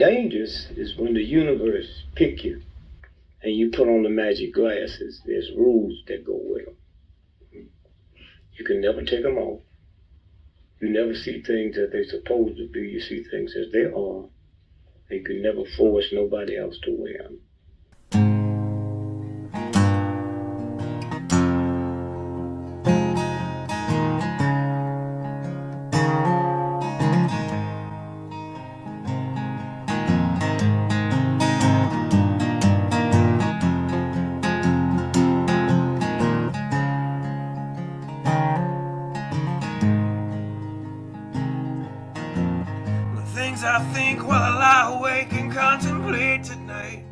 Dangerous is when the universe pick you and you put on the magic glasses. There's rules that go with them. You can never take them off. You never see things as they're supposed to be. You see things as they are. And you can never force nobody else to wear them. I think while I lie awake and contemplate tonight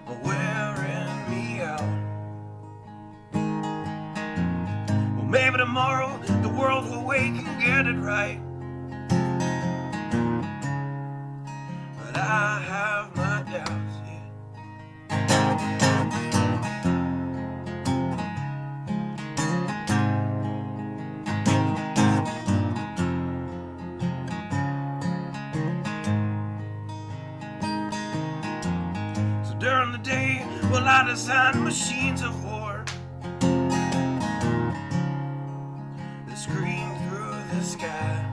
are wearing me out. Well, maybe tomorrow the world will wake and get it right, but I have my doubts, yeah. During the day, well, I design machines of war that scream through the sky.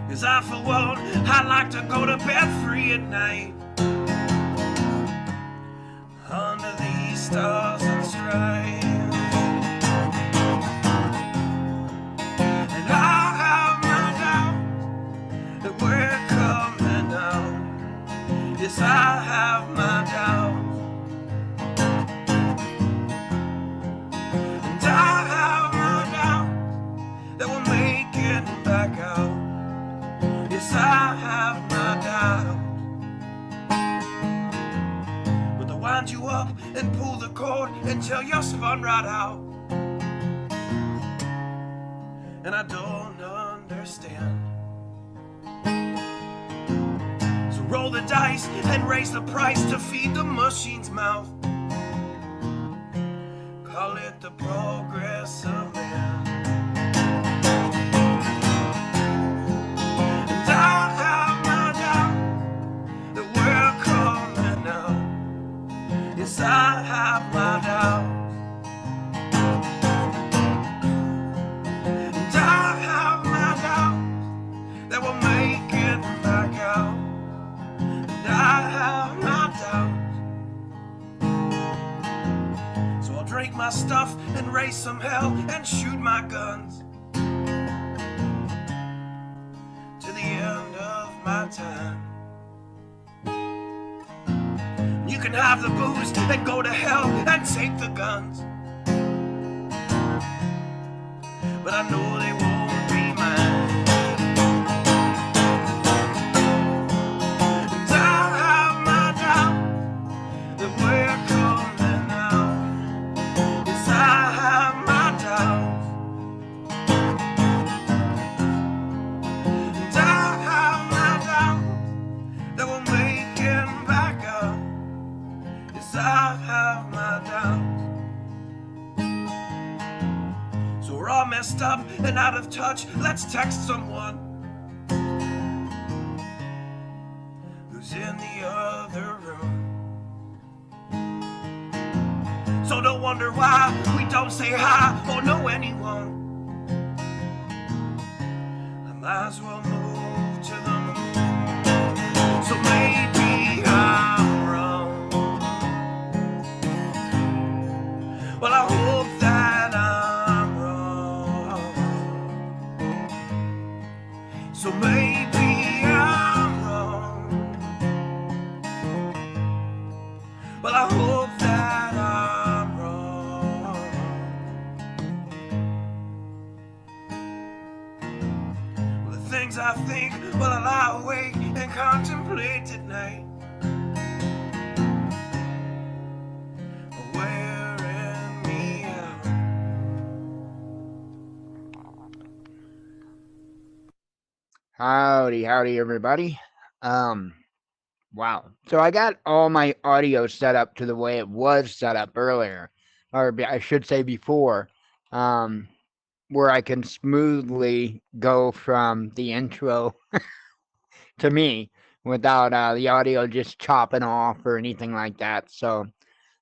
'Cause I, for one, I like to go to bed free at night under these stars and stripes. And I have my doubts that we're coming out. Yes, I have my doubts, and I have my doubts that we'll make it back out. Yes, I have my doubts, but they'll wind you up and pull the cord until you're spun right out. And I don't understand. Roll the dice and raise the price to feed the machine's mouth. Call it the progress of man. And I have my doubts that we're coming out. Yes, I have my doubts. And I have my doubts that we'll make it back out. I have my doubts, so I'll drink my stuff and raise some hell and shoot my guns to the end of my time. You can have the booze and go to hell and take the guns, but I know they won't be mine. I have my doubts. So we're all messed up and out of touch. Let's text someone who's in the other room. So don't wonder why we don't say hi or know anyone. I might as well move to the moon. So maybe I'm wrong. Well, I hope that I'm wrong. So maybe I'm wrong. Well, I hope that I'm wrong. Well, the things I think while I lie awake and contemplate at night. Howdy, everybody. Wow. So I got all my audio set up to the way it was set up earlier, or I should say before. where I can smoothly go from the intro to me without the audio just chopping off or anything like that. So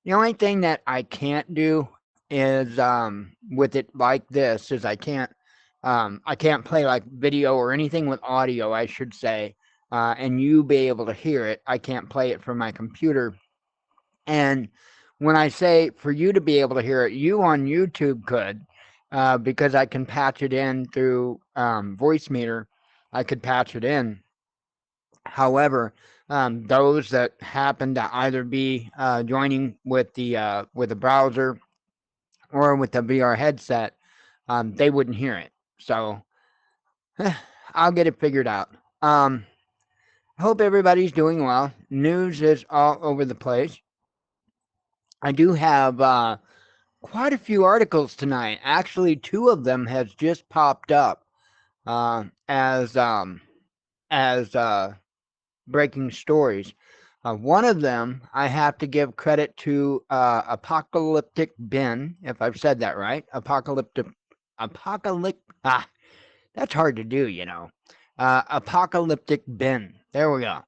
the only thing that I can't do is with it like this is I can't play like video or anything with audio, I should say, and you be able to hear it. I can't play it from my computer. And when I say for you to be able to hear it, you on YouTube could, because I can patch it in through voice meter. I could patch it in. However, those that happen to either be joining with the browser or with the VR headset, they wouldn't hear it. So I'll get it figured out. Hope everybody's doing well. News is all over the place. I do have quite a few articles tonight. Actually, two of them has just popped up as breaking stories. One of them, I have to give credit to Apocalyptic Ben, if I've said that right. That's hard to do, you know. Apocalyptic Ben. There we go.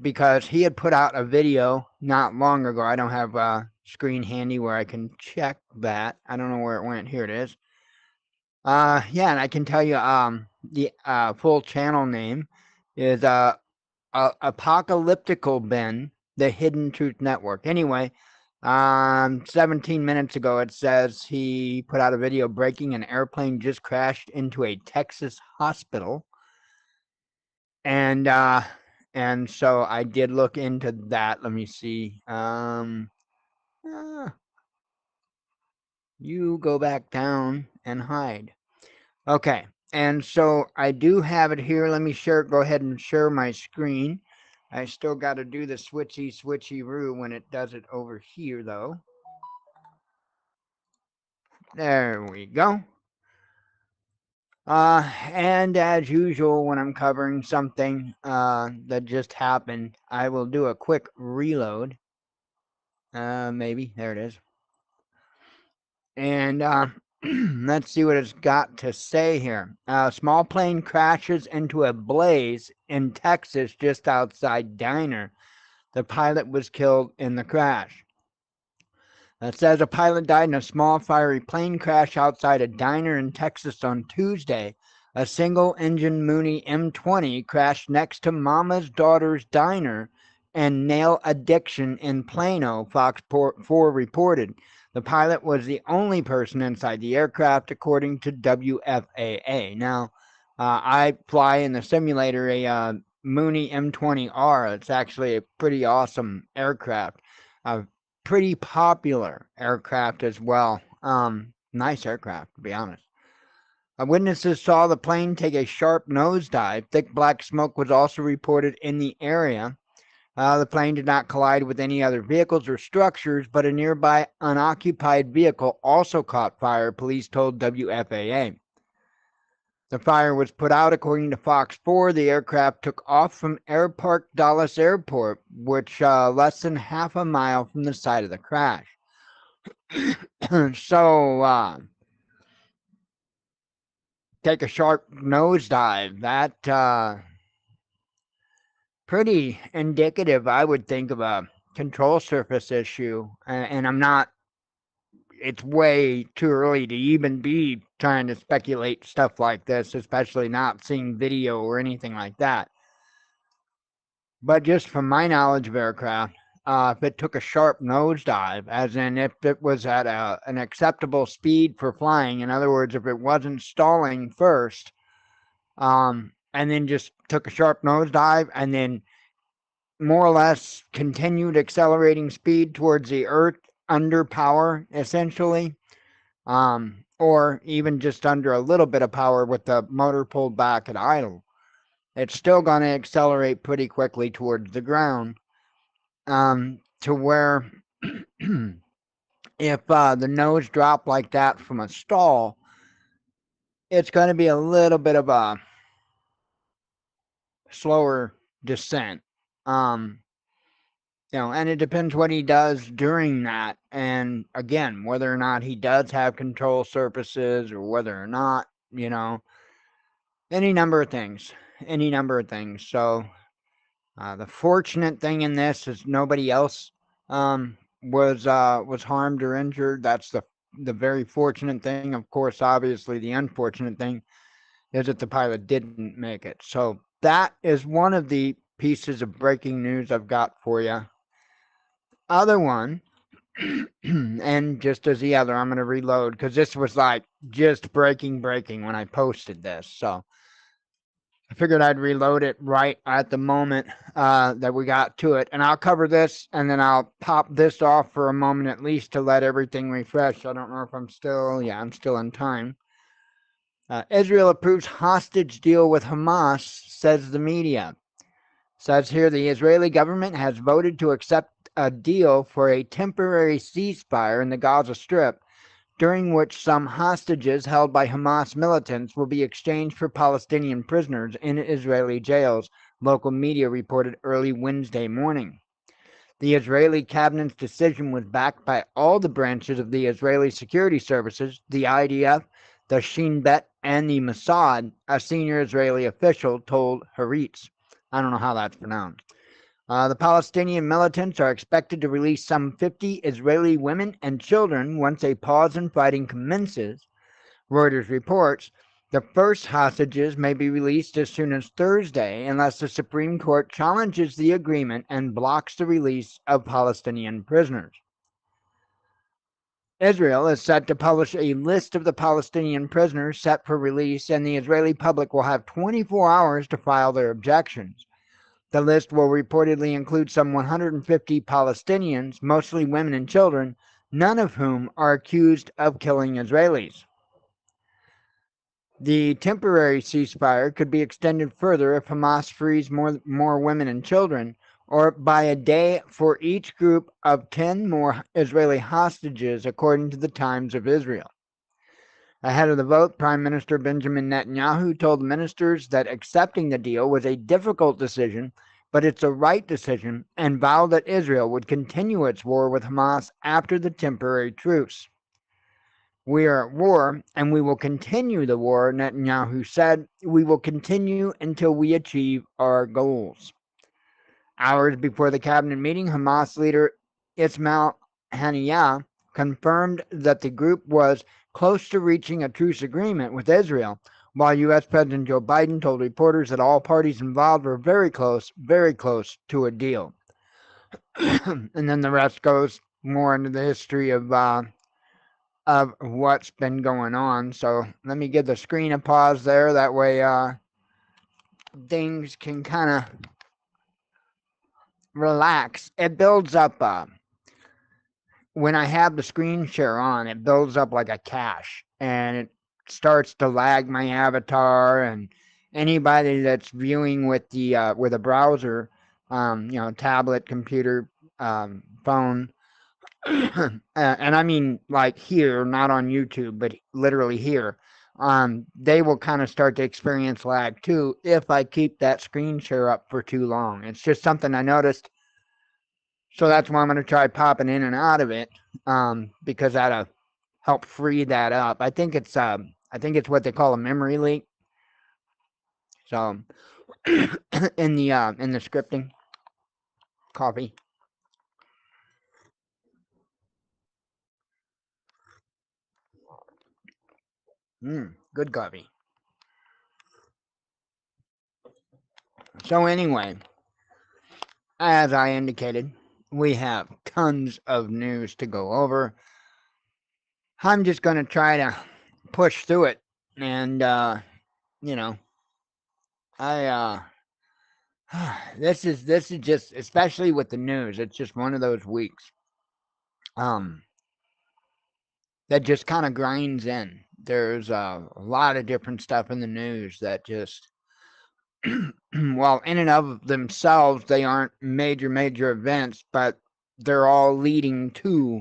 Because he had put out a video not long ago. I don't have a screen handy where I can check that. I don't know where it went. Here it is. Yeah, and I can tell you the full channel name is Apocalyptical Ben, the Hidden Truth Network. Anyway, 17 minutes ago, it says he put out a video breaking an airplane just crashed into a Texas hospital. And so I did look into that. Let me see. You go back down and hide. Okay. And so I do have it here. Let me go ahead and share my screen. I still got to do the switchy-roo when it does it over here, though. There we go. And as usual, when I'm covering something that just happened, I will do a quick reload. Maybe. There it is. And let's see what it's got to say here. A small plane crashes into a blaze in Texas just outside diner. The pilot was killed in the crash. It says a pilot died in a small fiery plane crash outside a diner in Texas on Tuesday. A single-engine Mooney M20 crashed next to Mama's Daughter's Diner and Nail Addiction in Plano, Fox 4 reported. The pilot was the only person inside the aircraft, according to WFAA. Now, I fly in the simulator a Mooney M20R. It's actually a pretty awesome aircraft. Pretty popular aircraft as well. Nice aircraft, to be honest. Witnesses saw the plane take a sharp nosedive. Thick black smoke was also reported in the area. The plane did not collide with any other vehicles or structures, but a nearby unoccupied vehicle also caught fire, police told WFAA. The fire was put out, according to Fox 4. The aircraft took off from Airpark Dulles Airport, which less than half a mile from the site of the crash. So, take a sharp nosedive. That pretty indicative, I would think, of a control surface issue. And I'm not. It's way too early to even be trying to speculate stuff like this, especially not seeing video or anything like that. But just from my knowledge of aircraft, if it took a sharp nosedive, as in if it was at an acceptable speed for flying, in other words, if it wasn't stalling first, and then just took a sharp nosedive and then more or less continued accelerating speed towards the earth under power, essentially, or even just under a little bit of power with the motor pulled back at idle, it's still going to accelerate pretty quickly towards the ground, to where if the nose dropped like that from a stall, it's going to be a little bit of a slower descent. And it depends what he does during that. And again, whether or not he does have control surfaces or whether or not, any number of things. Any number of things. So the fortunate thing in this is nobody else was harmed or injured. That's the very fortunate thing. Of course, obviously, the unfortunate thing is that the pilot didn't make it. So that is one of the pieces of breaking news I've got for you. Other one, and just as the other, I'm going to reload because this was like just breaking when I posted this. So I figured I'd reload it right at the moment that we got to it. And I'll cover this and then I'll pop this off for a moment at least to let everything refresh. I don't know if I'm still in time. Israel approves hostage deal with Hamas, says the media. Says here the Israeli government has voted to accept a deal for a temporary ceasefire in the Gaza Strip, during which some hostages held by Hamas militants will be exchanged for Palestinian prisoners in Israeli jails, local media reported early Wednesday morning. The Israeli cabinet's decision was backed by all the branches of the Israeli security services, the IDF, the Shin Bet, and the Mossad, a senior Israeli official told Haaretz. I don't know how that's pronounced. The Palestinian militants are expected to release some 50 Israeli women and children once a pause in fighting commences, Reuters reports. The first hostages may be released as soon as Thursday unless the Supreme Court challenges the agreement and blocks the release of Palestinian prisoners. Israel is set to publish a list of the Palestinian prisoners set for release, and the Israeli public will have 24 hours to file their objections. The list will reportedly include some 150 Palestinians, mostly women and children, none of whom are accused of killing Israelis. The temporary ceasefire could be extended further if Hamas frees more women and children, or by a day for each group of 10 more Israeli hostages, according to the Times of Israel. Ahead of the vote, Prime Minister Benjamin Netanyahu told ministers that accepting the deal was a difficult decision, but it's a right decision, and vowed that Israel would continue its war with Hamas after the temporary truce. We are at war, and we will continue the war, Netanyahu said. We will continue until we achieve our goals. Hours before the cabinet meeting, Hamas leader Ismail Haniyeh confirmed that the group was close to reaching a truce agreement with Israel, while U.S. President Joe Biden told reporters that all parties involved were very close to a deal. And then the rest goes more into the history of what's been going on. So let me give the screen a pause there. That way things can kind of relax. It builds up, when I have the screen share on, it builds up like a cache. And it starts to lag my avatar. And anybody that's viewing with a browser, tablet, computer, phone, and I mean like here, not on YouTube, but literally here, they will kind of start to experience lag too if I keep that screen share up for too long. It's just something I noticed. So that's why I'm going to try popping in and out of it, because that'll help free that up. I think it's what they call a memory leak. So in the scripting, coffee. Good coffee. So anyway, as I indicated, we have tons of news to go over. I'm just going to try to push through it. And, I, this is just, especially with the news, it's just one of those weeks, that just kind of grinds in. There's a lot of different stuff in the news that just, well, in and of themselves, they aren't major events, but they're all leading to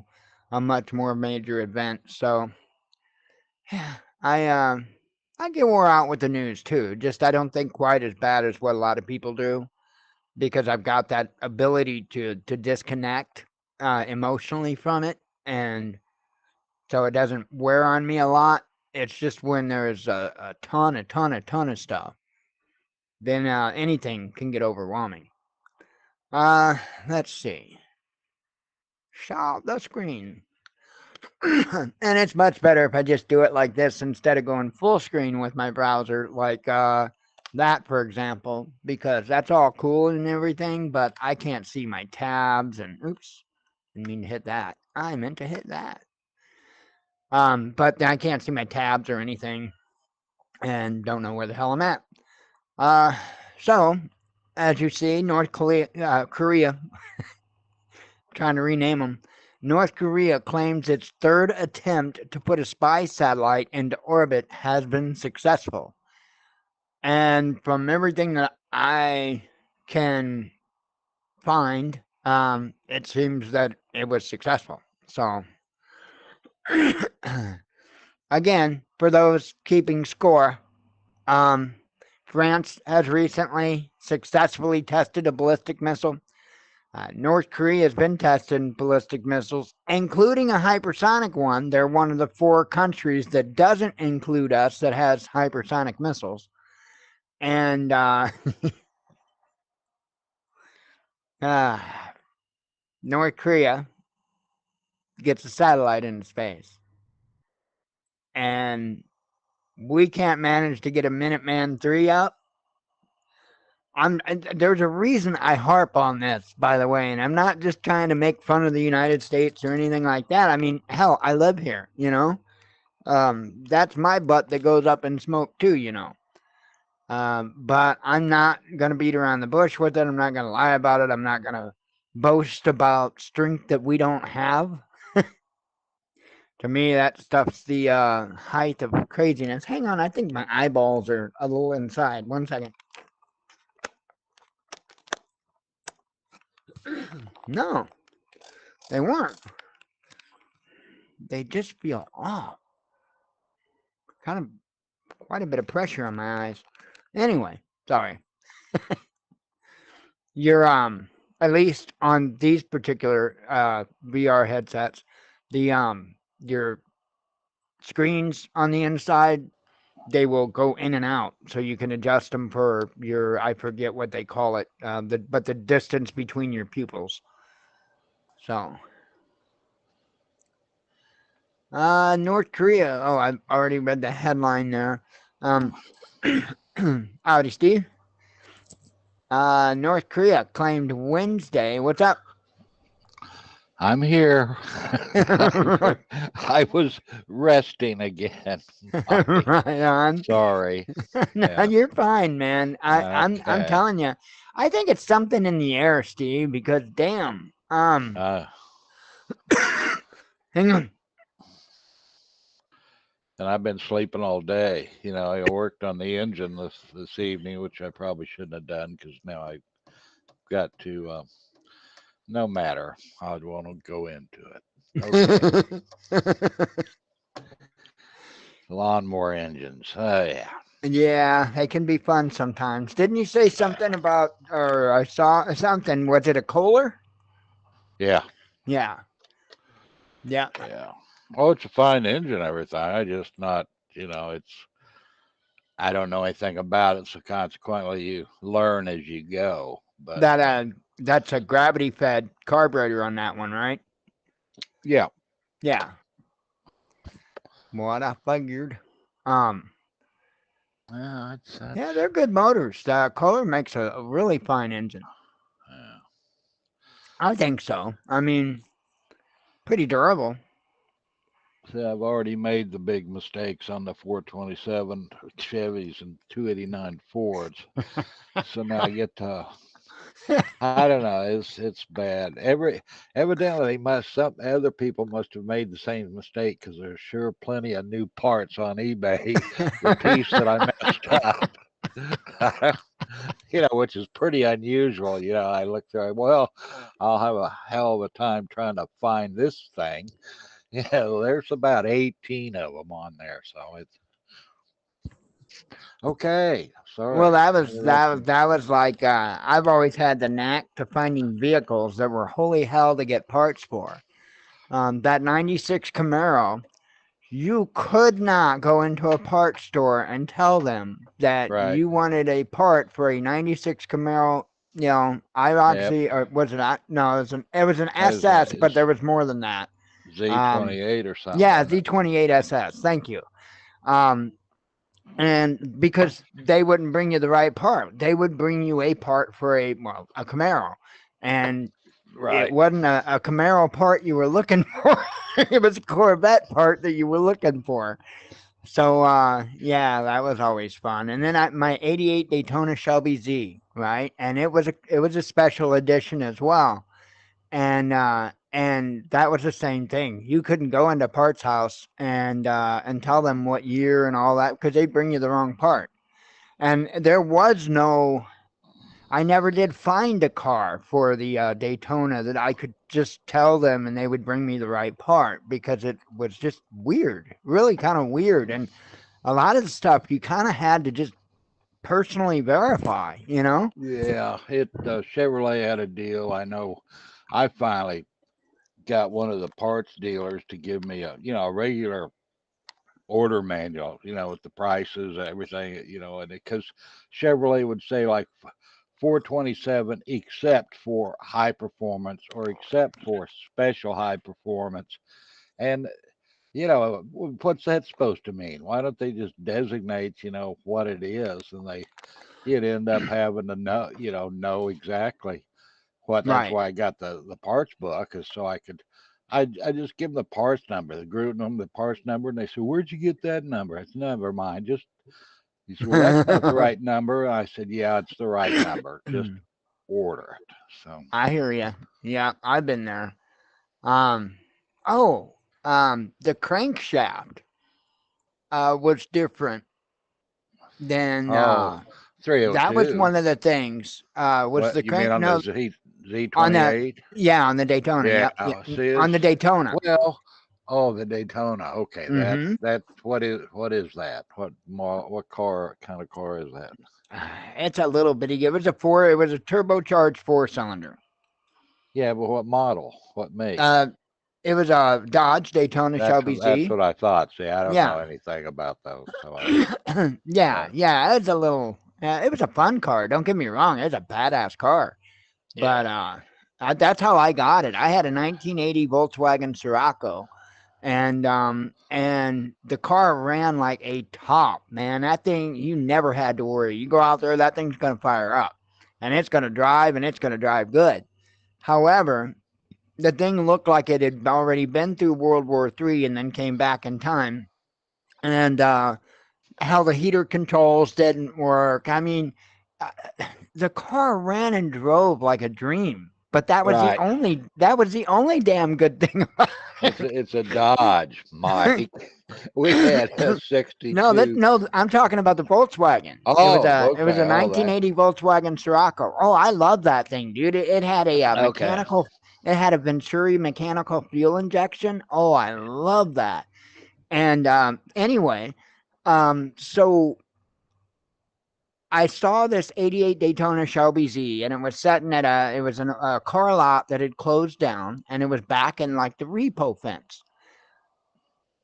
a much more major event. So I get wore out with the news too. Just I don't think quite as bad as what a lot of people do. because I've got that ability to disconnect emotionally from it, and so it doesn't wear on me a lot. It's just when there's a ton of stuff, then anything can get overwhelming. Let's see. Shout the screen. And it's much better if I just do it like this instead of going full screen with my browser, like that, for example, because that's all cool and everything, but I can't see my tabs and oops, didn't mean to hit that. I meant to hit that. But I can't see my tabs or anything and don't know where the hell I'm at. So, as you see, North Korea, trying to rename them. North Korea claims its third attempt to put a spy satellite into orbit has been successful. And from everything that I can find, it seems that it was successful. So, again, for those keeping score, France has recently successfully tested a ballistic missile. North Korea has been testing ballistic missiles, including a hypersonic one. They're one of the 4 countries that doesn't include us that has hypersonic missiles. And North Korea gets a satellite into space. And we can't manage to get a Minuteman 3 up. There's a reason I harp on this, by the way, and I'm not just trying to make fun of the United States or anything like that. I mean, hell, I live here, you know. That's my butt that goes up in smoke too, you know. But I'm not gonna beat around the bush with it. I'm not gonna lie about it. I'm not gonna boast about strength that we don't have. To me, that stuff's the height of craziness. Hang on, I think my eyeballs are a little inside. 1 second. No, they weren't. They just feel off. Kind of quite a bit of pressure on my eyes. Anyway, sorry. You're at least on these particular VR headsets, the your screens on the inside, they will go in and out, so you can adjust them for your, I forget what they call it, but the distance between your pupils. So North Korea. Oh, I've already read the headline there. Howdy, Steve. North Korea claimed Wednesday. What's up? I'm here. I was resting again. Right on. Sorry. No, Yeah. you're fine, man. I'm Okay. telling you. I think it's something in the air, Steve, because damn. Hang on. And I've been sleeping all day. You know, I worked on the engine this evening, which I probably shouldn't have done because now I got to. No matter. I won't go into it. Okay. Lawnmower engines. Oh yeah. Yeah, they can be fun sometimes. Didn't you say something about, or I saw something? Was it a Kohler? Yeah. Yeah. Yeah. Yeah. Oh, it's a fine engine, and everything. I just not. You know, it's. I don't know anything about it, so consequently, you learn as you go. But That's a gravity fed carburetor on that one, right? yeah. Yeah. What I figured. Yeah, Yeah, they're good motors. Kohler makes a really fine engine. yeah. I think so. I mean, pretty durable. See, I've already made the big mistakes on the 427 Chevys and 289 Fords. So now I get to. I don't know. It's bad. Evidently, some other people must have made the same mistake because there's sure plenty of new parts on eBay. The piece that I messed up, you know, which is pretty unusual. You know, I look through. Well, I'll have a hell of a time trying to find this thing. Yeah, there's about 18 of them on there, so it's. Okay, Well, sorry. that was like I've always had the knack to finding vehicles that were holy hell to get parts for. That '96 Camaro, you could not go into a parts store and tell them that Right. you wanted a part for a '96 Camaro. You know, I Yep. actually, or was it not? No, it was an As SS, but is there was more than that. Um, Z28 or something, yeah, wasn't it? Z28 SS. Thank you. Um, and because they wouldn't bring you the right part, they would bring you a part for a Camaro, and it Right. wasn't a Camaro part you were looking for. It was a Corvette part that you were looking for. So yeah, that was always fun. And then my '88 Daytona Shelby Z, right, and it was a special edition as well. And that was the same thing. You couldn't go into Parts House and tell them what year and all that because they bring you the wrong part. And there was no. I never did find a car for the Daytona that I could just tell them and they would bring me the right part because it was just weird, really kind of weird. And a lot of the stuff you kind of had to just personally verify, you know? Yeah, it Chevrolet had a deal. I know. I finally got one of the parts dealers to give me a regular order manual, with the prices, everything, and because Chevrolet would say like 427 except for high performance or except for special high performance. And what's that supposed to mean? Why don't they just designate, what it is, and you'd end up having to know exactly what. That's Right. why I got the parts book, is so I could. I just give them the parts number, the group them the parts number, and they say, "Where'd you get that number?" I said, "Never mind. Just." He said, "Well, that's not the right number." I said, "Yeah, it's the right number. Just order it." So I hear you. Yeah, I've been there. Um, oh, the crankshaft was different than oh, that was 302. one of the things. Was What the you mean crank? on the No, Z on twenty that. eight? Yeah, on the Daytona. Yeah, Yep. Yeah, see, on the Daytona. well, oh, the Daytona. Okay, Mm-hmm. that's what is that? What car kind of car is that? It's a little bitty. It was a turbocharged 4 cylinder. Yeah, but what model? What make? Uh, it was a Dodge Daytona Shelby That's Z. what I thought. See, I don't know Yeah. anything about those, so Yeah, but yeah. It's a little. It was a fun car. Don't get me wrong. It's a badass car. yeah, But that's how I got it. I had a 1980 Volkswagen Sirocco, and the car ran like a top, man. That thing, you never had to worry. You go out there, that thing's gonna fire up, and it's gonna drive, and it's gonna drive good. However, the thing looked like it had already been through World War III and then came back in time, and how the heater controls didn't work. I mean, uh, the car ran and drove like a dream. But right. that was the only damn good thing about it. It's a Dodge, Mike. We had a '62. No, I'm talking about the Volkswagen. Oh, It was okay. a Oh, that. 1980 Volkswagen Scirocco. Oh, I love that thing, dude. It had a Okay. mechanical. It had a Venturi mechanical fuel injection. Oh, I love that. And anyway, so I saw this '88 Daytona Shelby Z, and it was sitting at a car lot that had closed down, and it was back in like the repo fence.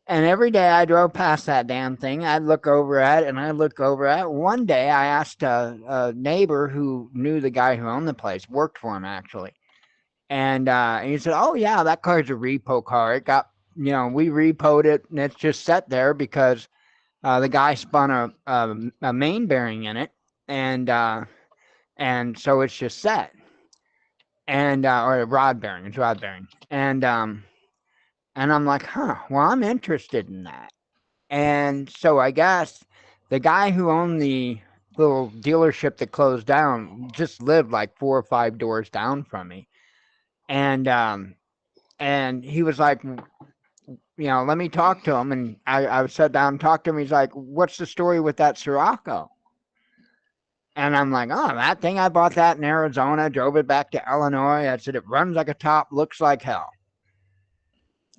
And every day I drove past that damn thing, I'd look over at it, and I'd look over at it. One day I asked a neighbor who knew the guy who owned the place, worked for him actually, and he said, "Oh yeah, that car's a repo car. It got, we repoed it, and it's just set there because the guy spun a main bearing in it, and so it's just set, and or a rod bearing, it's rod bearing, and I'm like, huh, well, I'm interested in that. And so I guess the guy who owned the little dealership that closed down just lived like 4 or 5 doors down from me, and he was like, let me talk to him. And I sat down and talked to him. He's like, what's the story with that Sirocco? And I'm like, oh, that thing, I bought that in Arizona, drove it back to Illinois. I said, it runs like a top, looks like hell.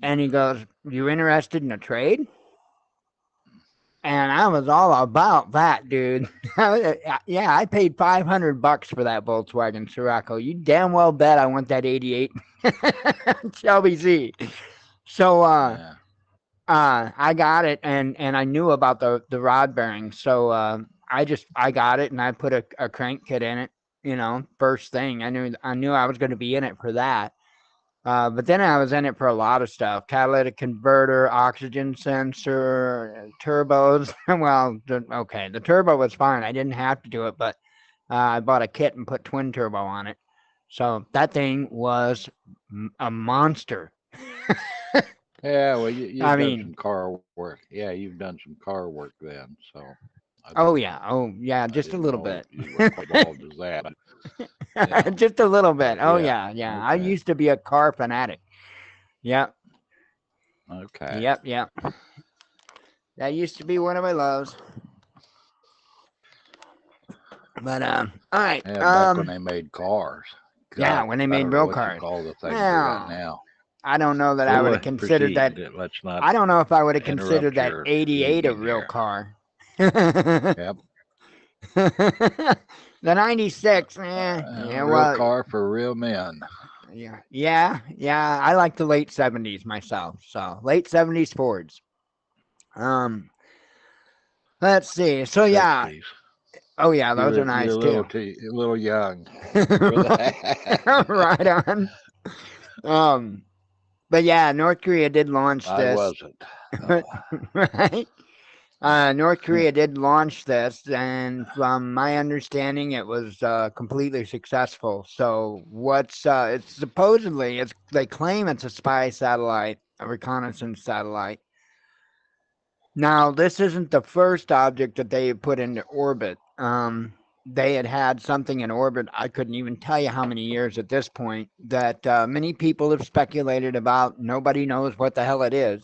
And he goes, you interested in a trade? And I was all about that, dude. Yeah, I paid $500 for that Volkswagen Scirocco. You damn well bet I want that '88 Shelby Z. So Yeah. I got it, and I knew about the rod bearing, so I got it, and I put a crank kit in it. You know, first thing I knew I was going to be in it for that. But then I was in it for a lot of stuff: catalytic converter, oxygen sensor, turbos. Well, okay, the turbo was fine. I didn't have to do it, but I bought a kit and put twin turbo on it. So that thing was a monster. Yeah, well, you've I done some mean, car work. Yeah, you've done some car work then. So oh yeah, I just a didn't little know bit. you were quite involved as that. Yeah, Just a little bit. but Oh yeah, yeah. I okay, used to be a car fanatic. Yep, okay. yep. That used to be one of my loves. But all right. Yeah, back when they made cars. Yeah, God, when they I made don't know real what you cars. call the things they got Well, now. I don't know that But I would have anyway, considered that. proceed. Let's not I don't know if I would have considered interrupt that your '88 a evening real here. car. The Yep, '96, yeah, real well, car for real men. yeah. I like the late '70s myself. So late '70s Fords. Um, let's see. So yeah, 60s. oh yeah, those are You're nice too. a little young for that. Right on. Um, but yeah, North Korea did launch I this, wasn't. Uh, right? North Korea did launch this, and from my understanding, it was completely successful. So what's it's supposedly they claim it's a spy satellite, a reconnaissance satellite. Now, this isn't the first object that they put into orbit. They had something in orbit. I couldn't even tell you how many years at this point that many people have speculated about. Nobody knows what the hell it is.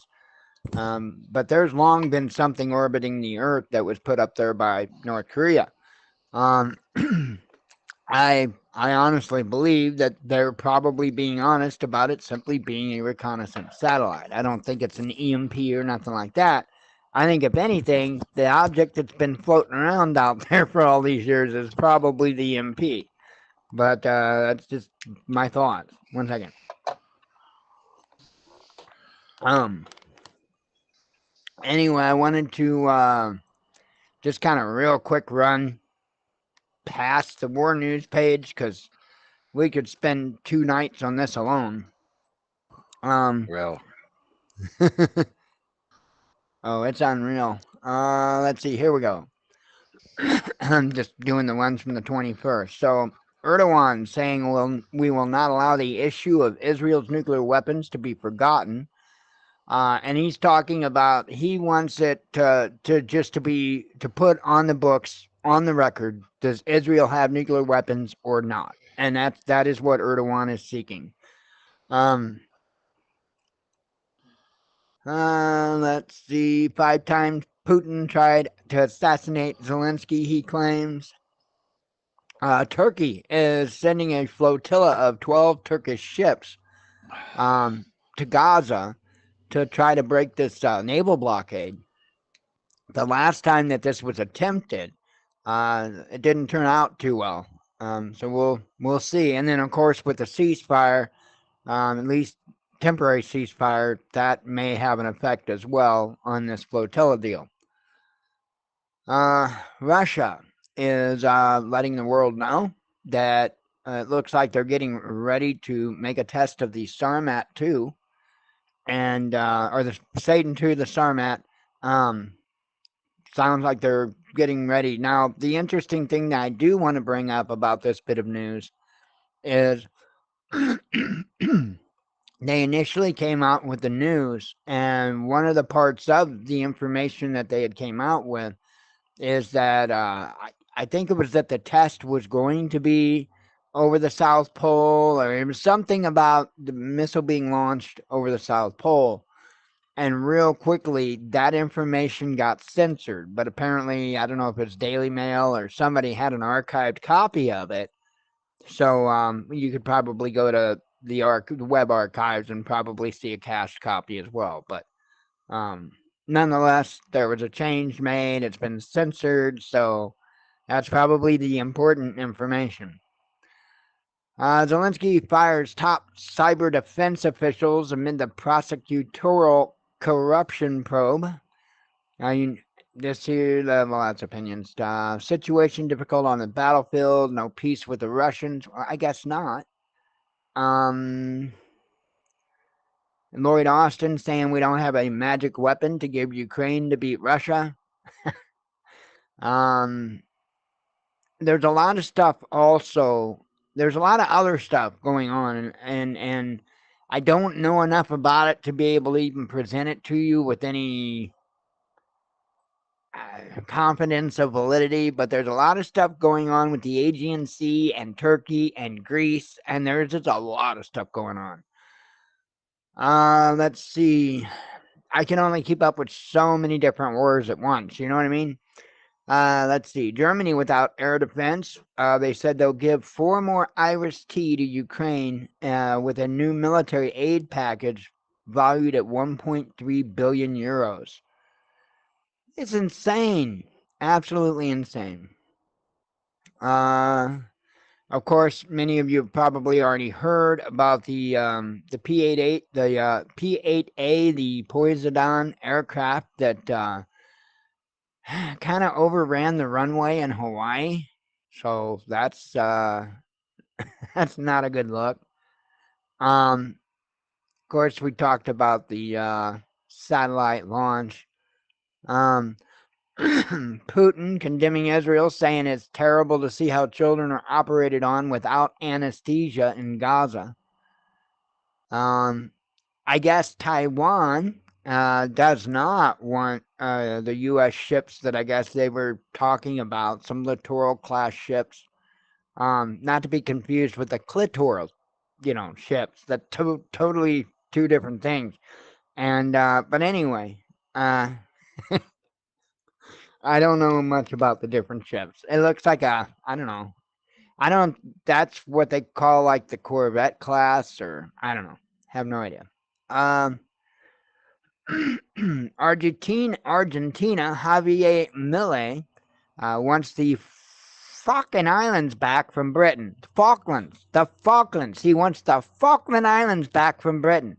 But there's long been something orbiting the Earth that was put up there by North Korea. Um, I honestly believe that they're probably being honest about it simply being a reconnaissance satellite. I don't think it's an EMP or nothing like that. I think, if anything, the object that's been floating around out there for all these years is probably the EMP. But that's just my thoughts. One second. Um. Anyway, I wanted to just kind of real quick run past the war news page because we could spend 2 nights on this alone. well, Oh, it's unreal. Let's see. Here we go. I'm just doing the ones from the 21st. So Erdogan saying we will not allow the issue of Israel's nuclear weapons to be forgotten. And he's talking about he wants it to just to put on the books, on the record, does Israel have nuclear weapons or not? And that is what Erdogan is seeking. Let's see. 5 times Putin tried to assassinate Zelensky, he claims. Turkey is sending a flotilla of 12 Turkish ships to Gaza to try to break this naval blockade. The last time that this was attempted, it didn't turn out too well. So we'll see. And then, of course, with the ceasefire, at least temporary ceasefire, that may have an effect as well on this flotilla deal. Russia is letting the world know that it looks like they're getting ready to make a test of the Sarmat 2 and or the Satan 2, the Sarmat. Sounds like they're getting ready. Now, the interesting thing that I do want to bring up about this bit of news is they initially came out with the news, and one of the parts of the information that they had came out with is that I think it was that the test was going to be over the South Pole, or it was something about the missile being launched over the South Pole. And real quickly, that information got censored. But apparently, I don't know if it's Daily Mail or somebody had an archived copy of it. So you could probably go to the web archives and probably see a cached copy as well. But nonetheless, there was a change made. It's been censored, so that's probably the important information. Zelensky fires top cyber defense officials amid the prosecutorial corruption probe. This here, well, that's opinion stuff. Situation difficult on the battlefield. No peace with the Russians. Well, I guess not. Lloyd Austin saying we don't have a magic weapon to give Ukraine to beat Russia. There's a lot of stuff also. There's a lot of other stuff going on, and I don't know enough about it to be able to even present it to you with any confidence of validity, but there's a lot of stuff going on with the Aegean Sea and Turkey and Greece, and there's just a lot of stuff going on. Let's see. I can only keep up with so many different wars at once, you know what I mean? Let's see. Germany without air defense. They said they'll give 4 more Iris-T to Ukraine with a new military aid package valued at 1.3 billion euros. It's insane. Absolutely insane. Of course, many of you have probably already heard about the P-88, the P-8A, the Poseidon aircraft that kind of overran the runway in Hawaii. So that's that's not a good look. Of course, we talked about the satellite launch. Putin condemning Israel, saying it's terrible to see how children are operated on without anesthesia in Gaza. I guess Taiwan does not want the U.S. ships that I guess they were talking about, some littoral class ships, not to be confused with the clitoral, ships. That totally two different things. And but anyway, I don't know much about the different ships. It looks like I don't know. That's what they call like the Corvette class, or I don't know. Have no idea. Argentina, Javier Milei wants the Falkland Islands back from Britain. The Falklands. He wants the Falkland Islands back from Britain.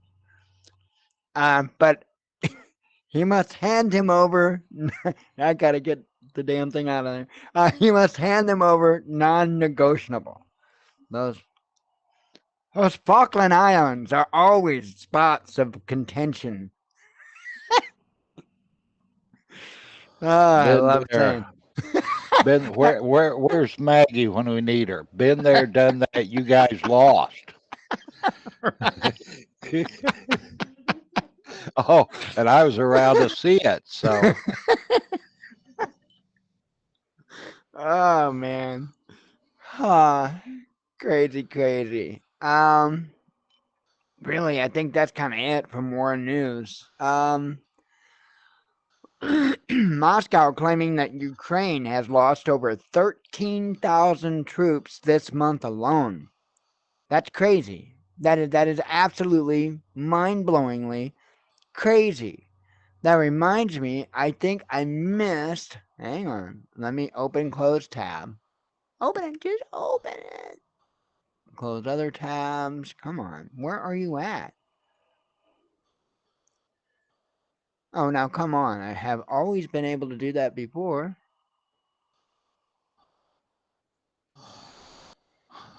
But he must hand him over. I gotta get the damn thing out of there. He must hand them over non-negotiable. Those Falkland Islands are always spots of contention. I love saying. Where's Maggie when we need her? Been there, done that. You guys lost. Oh, and I was around to see it. So. Oh man. Crazy. Really, I think that's kind of it for more news. Moscow claiming that Ukraine has lost over 13,000 troops this month alone. That's crazy. That is absolutely mind-blowingly crazy. That reminds me, I think I missed. Hang on. Let me close tab. Open it. Just open it. Close other tabs. Come on. Where are you at? Oh, now come on. I have always been able to do that before.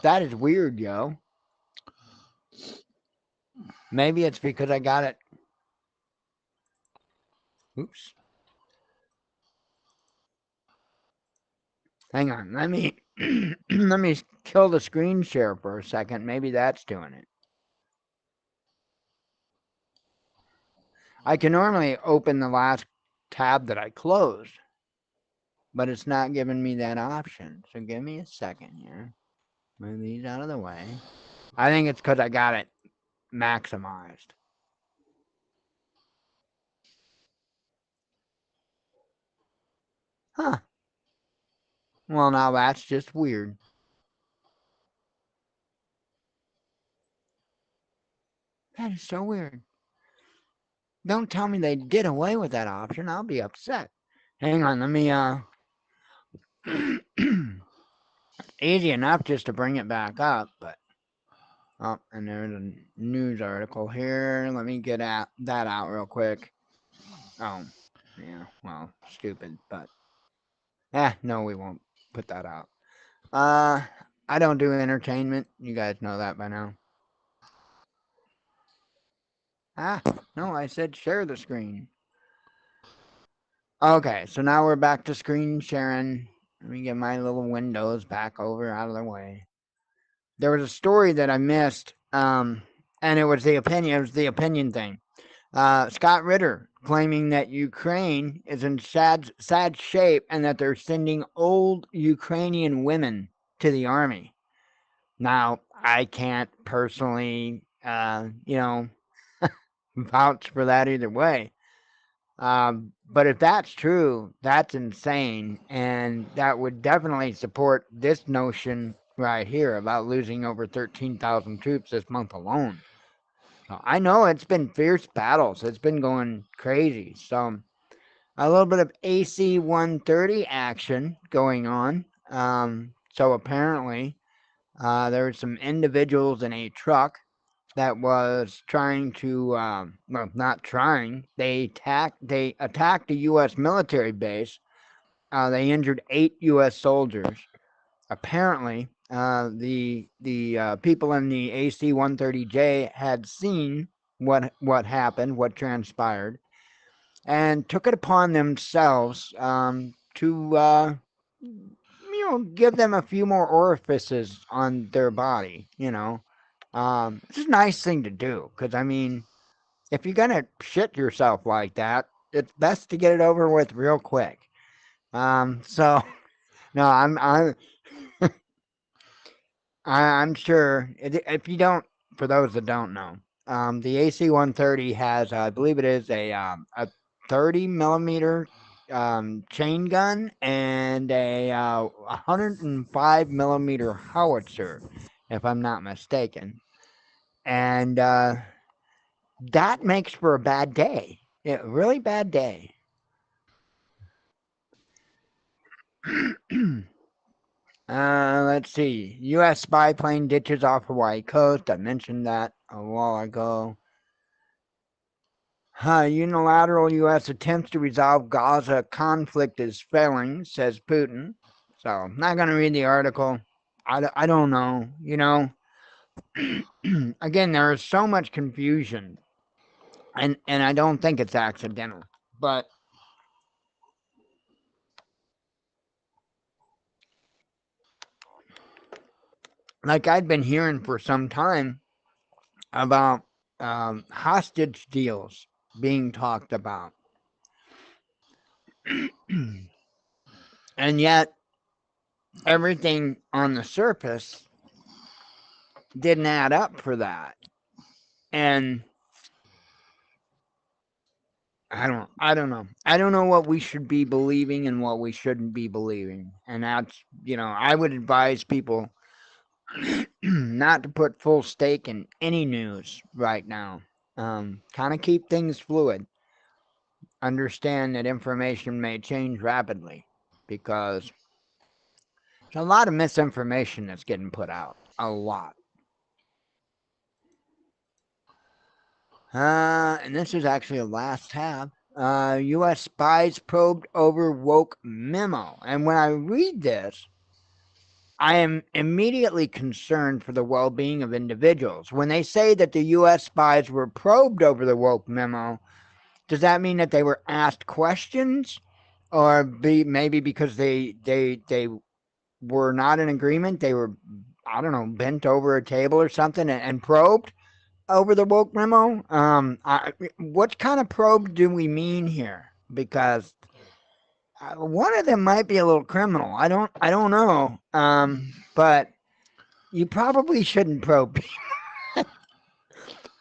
That is weird, yo. Maybe it's because I got it. Oops. Hang on. Let me let me kill the screen share for a second. Maybe that's doing it. I can normally open the last tab that I closed, but it's not giving me that option. So give me a second here. Move these out of the way. I think it's because I got it maximized. Huh. Well, now that's just weird. That is so weird. Don't tell me they did away with that option. I'll be upset. Hang on, let me easy enough just to bring it back up, but oh, and there's a news article here. Let me get that out real quick. Oh, yeah, well, stupid, but no, we won't put that out. I don't do entertainment. You guys know that by now. No, I said share the screen. Okay, so now we're back to screen sharing. Let me get my little windows back over out of the way. There was a story that I missed, and it was the opinion. It was the opinion thing. Scott Ritter claiming that Ukraine is in sad shape and that they're sending old Ukrainian women to the army. Now, I can't personally, vouch for that either way. But if that's true, that's insane, and that would definitely support this notion right here about losing over 13,000 troops this month alone. So I know it's been fierce battles. It's been going crazy. So a little bit of AC 130 action going on. So apparently there were some individuals in a truck that was trying to, well, not trying. They attacked a U.S. military base. They injured 8 U.S. soldiers. Apparently, the people in the AC 130J had seen what happened, what transpired, and took it upon themselves to give them a few more orifices on their body. It's a nice thing to do because I mean, if you're gonna shit yourself like that, it's best to get it over with real quick. So no, I'm sure if you don't, for those that don't know, the AC 130 has, I believe it is a 30 millimeter chain gun and a 105 millimeter howitzer, if I'm not mistaken, and that makes for a bad day. A really bad day. Let's see. U.S. spy plane ditches off Hawaii coast. I mentioned that a while ago. Unilateral U.S. attempts to resolve Gaza conflict is failing, says Putin. So, I'm not going to read the article. I don't know. Again, there is so much confusion, and I don't think it's accidental. But like I'd been hearing for some time about hostage deals being talked about. And yet, everything on the surface didn't add up for that. And I don't know. I don't know what we should be believing and what we shouldn't be believing. And that's, I would advise people not to put full stake in any news right now. Kind of keep things fluid. Understand that information may change rapidly because there's a lot of misinformation that's getting put out. A lot. And this is actually a last tab. U.S. spies probed over woke memo. And when I read this, I am immediately concerned for the well-being of individuals. When they say that the U.S. spies were probed over the woke memo, does that mean that they were asked questions, or maybe because they were not in agreement, they were, I don't know, bent over a table or something and probed over the woke memo? What kind of probe do we mean here? Because one of them might be a little criminal. I don't know. But you probably shouldn't probe.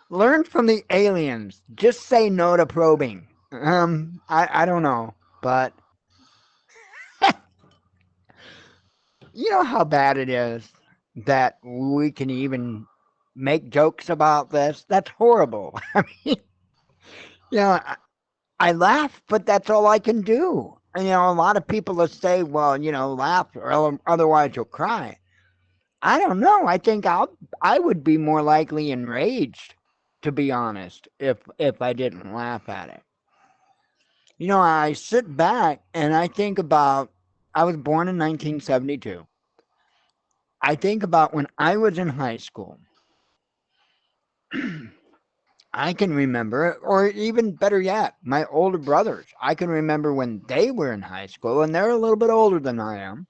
Learn from the aliens. Just say no to probing. I don't know, but you know how bad it is that we can even make jokes about this? That's horrible. I mean, You know, I laugh, but that's all I can do. And, a lot of people will say, well, laugh or otherwise you'll cry. I don't know. I think I would be more likely enraged, to be honest, if I didn't laugh at it. I sit back and I think about, I was born in 1972. I think about when I was in high school. I can remember, or even better yet, my older brothers. I can remember when they were in high school, and they're a little bit older than I am.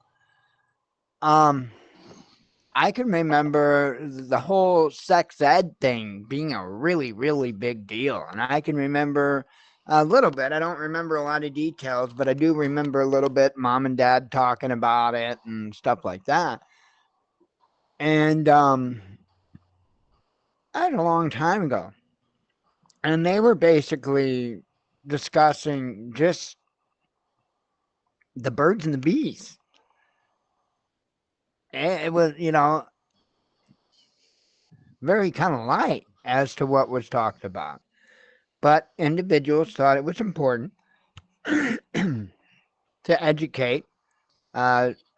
I can remember the whole sex ed thing being a really, really big deal. And I can remember a little bit. I don't remember a lot of details, but I do remember a little bit mom and dad talking about it and stuff like that. And that was a long time ago. And they were basically discussing just the birds and the bees. It was, very kind of light as to what was talked about. But individuals thought it was important to educate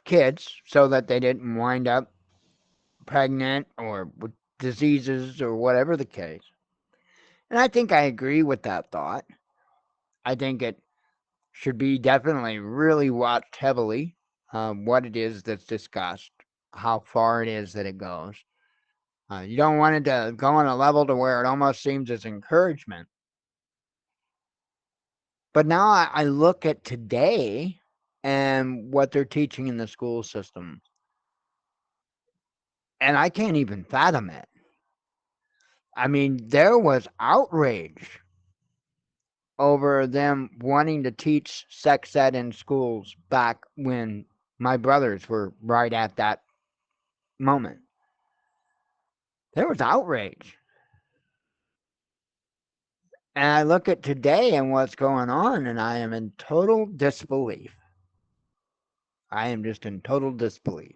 kids so that they didn't wind up pregnant or with diseases or whatever the case. And I think I agree with that thought. I think it should be definitely really watched heavily, what it is that's discussed, how far it is that it goes. You don't want it to go on a level to where it almost seems as encouragement. But now I look at today and what they're teaching in the school system, and I can't even fathom it. I mean, there was outrage over them wanting to teach sex ed in schools back when my brothers were right at that moment. There was outrage. And I look at today and what's going on, and I am in total disbelief. I am just in total disbelief.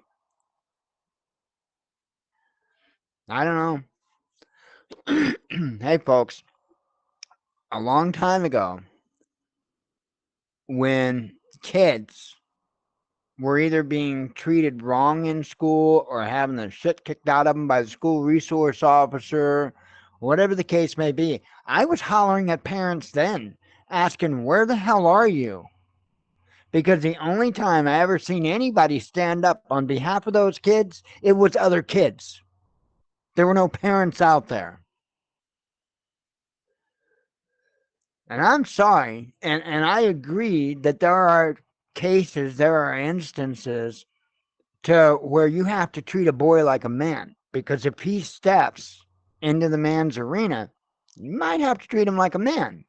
I don't know. Hey, folks, a long time ago, when kids were either being treated wrong in school or having the shit kicked out of them by the school resource officer, whatever the case may be, I was hollering at parents then, asking, where the hell are you? Because the only time I ever seen anybody stand up on behalf of those kids, it was other kids. There were no parents out there. And I'm sorry, and I agree that there are cases, there are instances to where you have to treat a boy like a man, because if he steps into the man's arena, you might have to treat him like a man.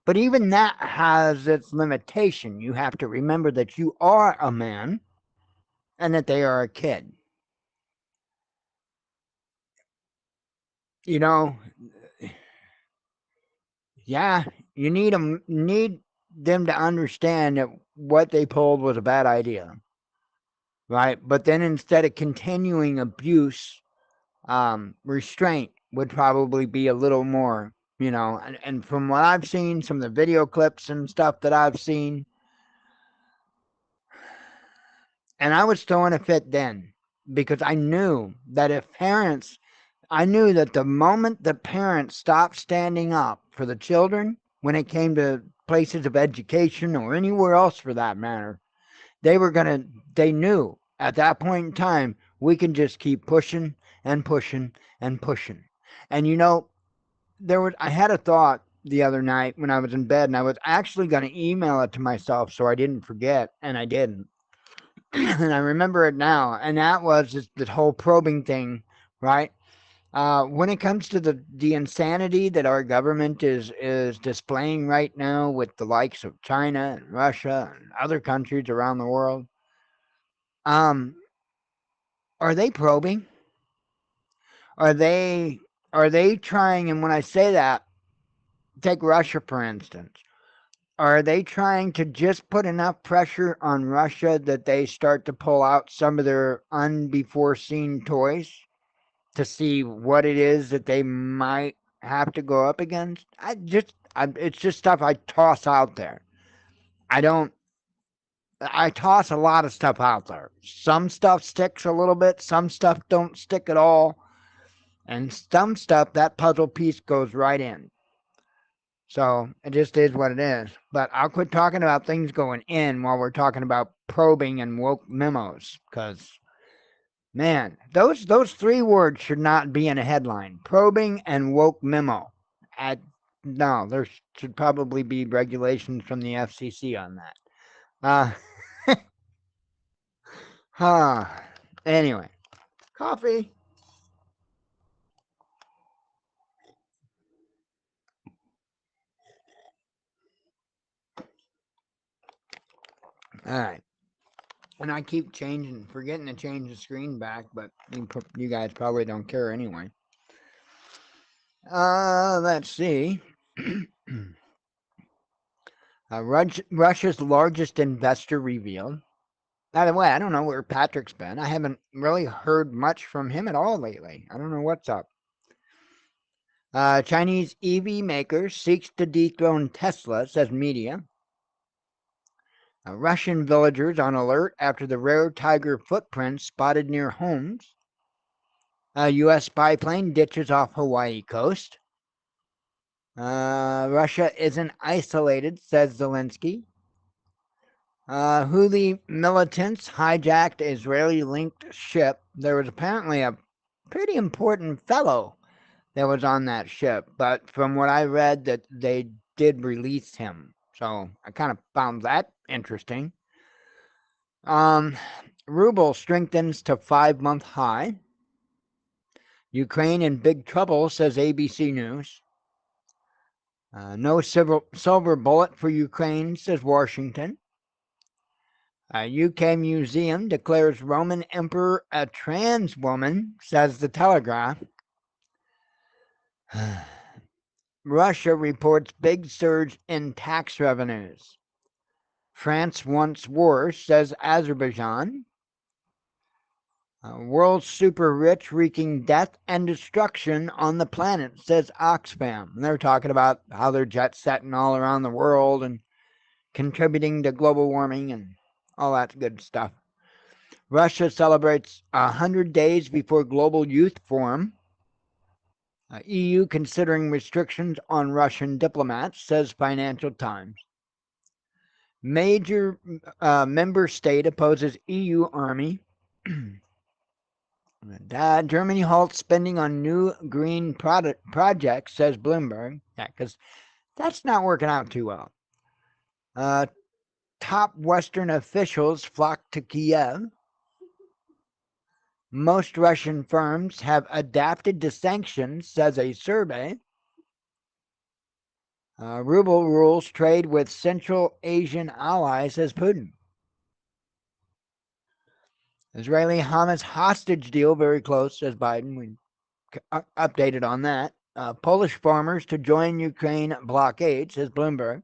But even that has its limitation. You have to remember that you are a man and that they are a kid. You know, yeah, you need them to understand that what they pulled was a bad idea, right? But then instead of continuing abuse, restraint would probably be a little more, and from what I've seen, some of the video clips and stuff that I've seen, and I was throwing a fit then because I knew that I knew that the moment the parents stopped standing up for the children when it came to places of education or anywhere else for that matter, they knew at that point in time, we can just keep pushing and pushing and pushing. And I had a thought the other night when I was in bed, and I was actually going to email it to myself so I didn't forget, and I didn't. And I remember it now, and that was just the whole probing thing, right? When it comes to the insanity that our government is displaying right now with the likes of China and Russia and other countries around the world, are they probing? Are they trying? And when I say that, take Russia for instance. Are they trying to just put enough pressure on Russia that they start to pull out some of their unbefore seen toys to see what it is that they might have to go up against. It's just stuff I toss out there. I toss a lot of stuff out there. Some stuff sticks a little bit, some stuff don't stick at all, and some stuff, that puzzle piece goes right in. So it just is what it is. But I'll quit talking about things going in while we're talking about probing and woke memos, because man, those three words should not be in a headline. Probing and woke memo. No, there should probably be regulations from the FCC on that. Anyway, coffee. All right. And I keep forgetting to change the screen back, but you guys probably don't care anyway. Let's see. Russia's largest investor revealed. By the way, I don't know where Patrick's been. I haven't really heard much from him at all lately. I don't know what's up. Chinese EV maker seeks to dethrone Tesla, says media. Russian villagers on alert after the rare tiger footprints spotted near homes. A U.S. spy plane ditches off Hawaii coast. Russia isn't isolated, says Zelensky. Houthi militants hijacked Israeli-linked ship. There was apparently a pretty important fellow that was on that ship, but from what I read, that they did release him. So I kind of found that interesting. Ruble strengthens to 5-month high. Ukraine in big trouble, says ABC News. No silver bullet for Ukraine, says Washington. UK museum declares Roman emperor a trans woman, says the Telegraph. Russia reports big surge in tax revenues. France wants war, says Azerbaijan. World super rich wreaking death and destruction on the planet, says Oxfam. And they're talking about how they're jet setting all around the world and contributing to global warming and all that good stuff. Russia celebrates 100 days before Global Youth Forum. EU considering restrictions on Russian diplomats, says Financial Times. Major member state opposes EU army. Germany halts spending on new green projects, says Bloomberg. Yeah, because that's not working out too well. Top Western officials flock to Kiev. Most Russian firms have adapted to sanctions, says a survey. Ruble rules trade with Central Asian allies, says Putin. Israeli-Hamas hostage deal very close, says Biden. We updated on that. Polish farmers to join Ukraine blockade, says Bloomberg.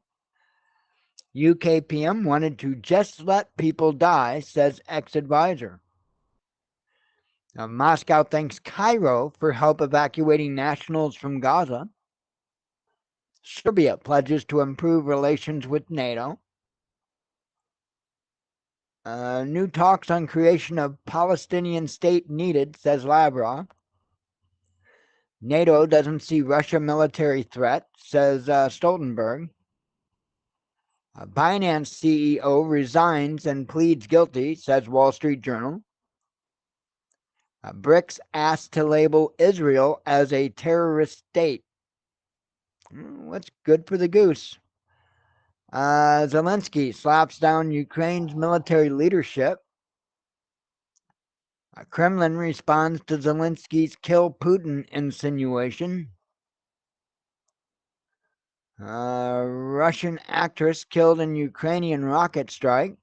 UK PM wanted to just let people die, says ex-advisor. Moscow thanks Cairo for help evacuating nationals from Gaza. Serbia pledges to improve relations with NATO. New talks on creation of Palestinian state needed, says Lavrov. NATO doesn't see Russia military threat, says Stoltenberg. Binance CEO resigns and pleads guilty, says Wall Street Journal. BRICS asked to label Israel as a terrorist state. What's good for the goose? Zelensky slaps down Ukraine's military leadership. Kremlin responds to Zelensky's kill Putin insinuation. Russian actress killed in Ukrainian rocket strike.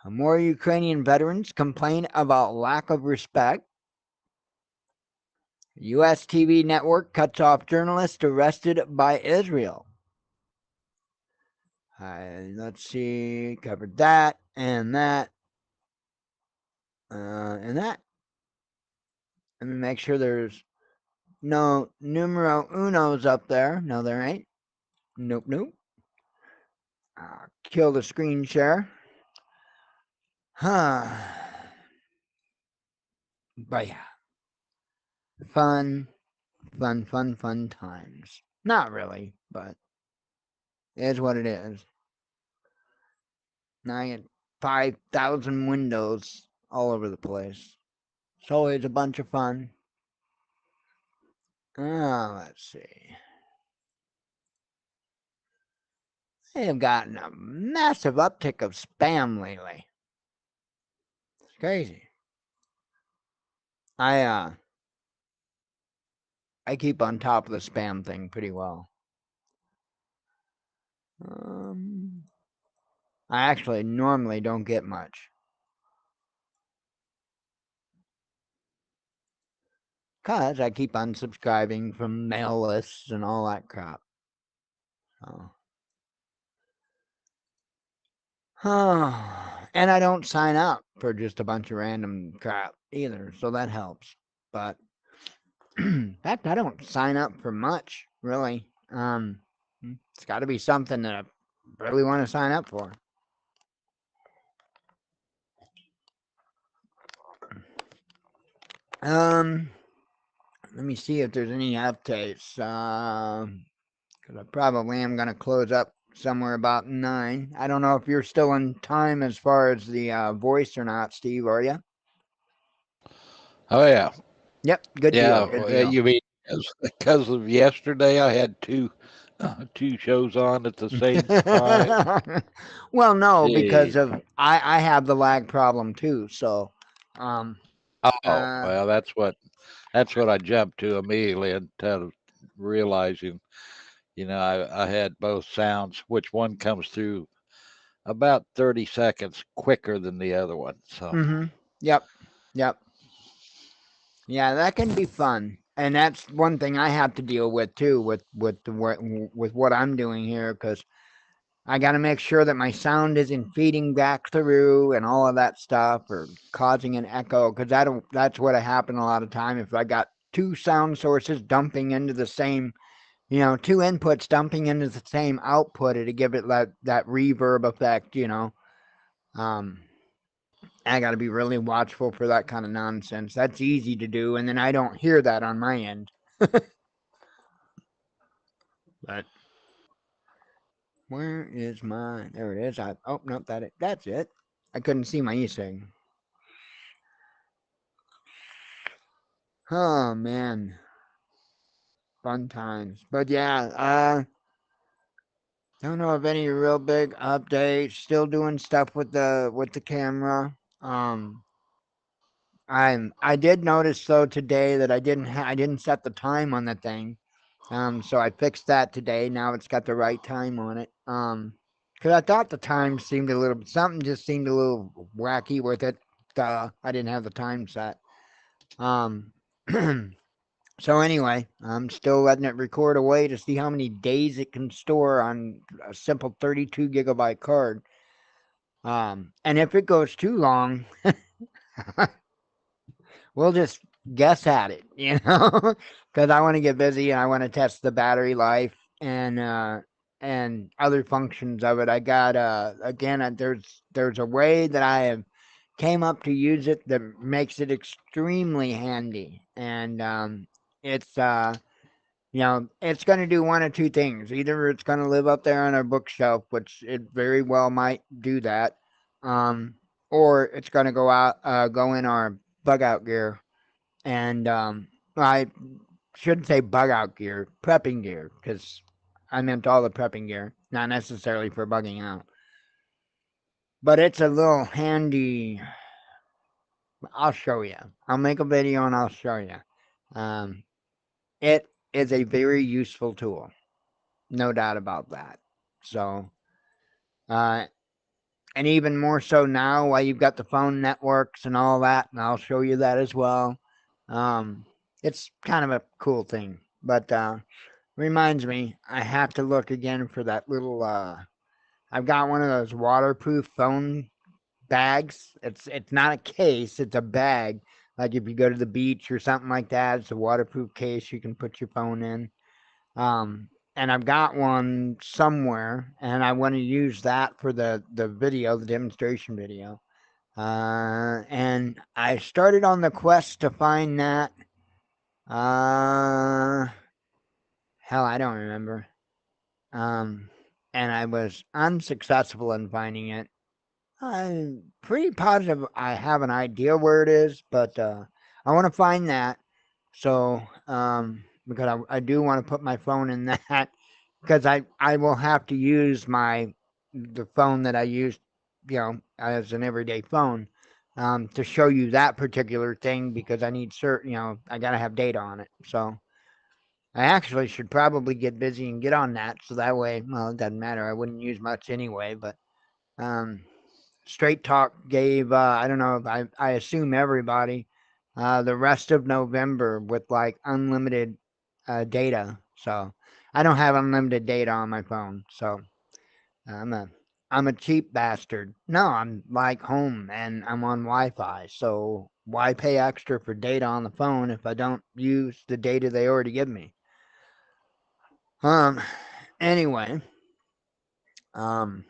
More Ukrainian veterans complain about lack of respect. U.S. TV network cuts off journalist arrested by Israel. Let's see, covered that and that and that. Let me make sure there's No numero unos up there. No, there ain't. Nope, nope. Kill the screen share. Huh. But yeah. Fun times. Not really, but it is what it is. Now I get 5,000 windows all over the place. It's always a bunch of fun. Let's see. They have gotten a massive uptick of spam lately. It's crazy. I keep on top of the spam thing pretty well. I actually normally don't get much. Because I keep unsubscribing from mail lists and all that crap. And I don't sign up for just a bunch of random crap either, so that helps. But in fact, I don't sign up for much, really. It's got to be something that I really want to sign up for. Let me see if there's any updates. Because I probably am going to close up somewhere about 9. I don't know if you're still in time as far as the voice or not, Steve, are you? Oh yeah. Yep, good deal. Good deal. You mean because of yesterday? I had two shows on at the same time. Well, no, because Jeez. of I have the lag problem too. So, Oh well, that's what I jumped to immediately instead of realizing, I had both sounds, which one comes through about 30 seconds quicker than the other one. So. Yep. Yeah, that can be fun, and that's one thing I have to deal with too with what I'm doing here, because I got to make sure that my sound isn't feeding back through and all of that stuff, or causing an echo, because that's what happened a lot of time. If I got two sound sources dumping into the same, two inputs dumping into the same output, it'd give it that reverb effect, I got to be really watchful for that kind of nonsense. That's easy to do, and then I don't hear that on my end. But where is mine? There it is. Oh no, that's it. I couldn't see my e-cig. Oh man, fun times. But yeah, don't know of any real big updates. Still doing stuff with the camera. I did notice though today that I didn't set the time on the thing. So I fixed that today. Now it's got the right time on it. Because I thought the time seemed something just seemed a little wacky with it. I didn't have the time set. So anyway, I'm still letting it record away to see how many days it can store on a simple 32 gigabyte card. And if it goes too long, we'll just guess at it, because I want to get busy and I want to test the battery life and other functions of it. I got again, there's a way that I have came up to use it that makes it extremely handy, and it's it's going to do one of two things. Either it's going to live up there on our bookshelf, which it very well might do that, or it's going to go in our bug out gear. And I shouldn't say bug out gear, prepping gear, because I meant all the prepping gear, not necessarily for bugging out. But it's a little handy. I'll show you. I'll make a video and I'll show you. It is a very useful tool, no doubt about that. So, and even more so now, while you've got the phone networks and all that, and I'll show you that as well. It's kind of a cool thing, but reminds me, I have to look again for that little. I've got one of those waterproof phone bags. It's not a case; it's a bag. Like if you go to the beach or something like that, it's a waterproof case you can put your phone in. And I've got one somewhere, and I want to use that for the video, the demonstration video. And I started on the quest to find that. Hell, I don't remember. And I was unsuccessful in finding it. I'm pretty positive I have an idea where it is, but I want to find that. So, because I do want to put my phone in that, because I will have to use the phone that I use, as an everyday phone, to show you that particular thing because I need I got to have data on it. So I actually should probably get busy and get on that, so that way, well, it doesn't matter. I wouldn't use much anyway, but um, Straight Talk gave, I don't know, I assume everybody, the rest of November with like unlimited data. So I don't have unlimited data on my phone. So I'm a I'm a cheap bastard. No, I'm like home and I'm on Wi-Fi. So why pay extra for data on the phone if I don't use the data they already give me? Um. Anyway. Um.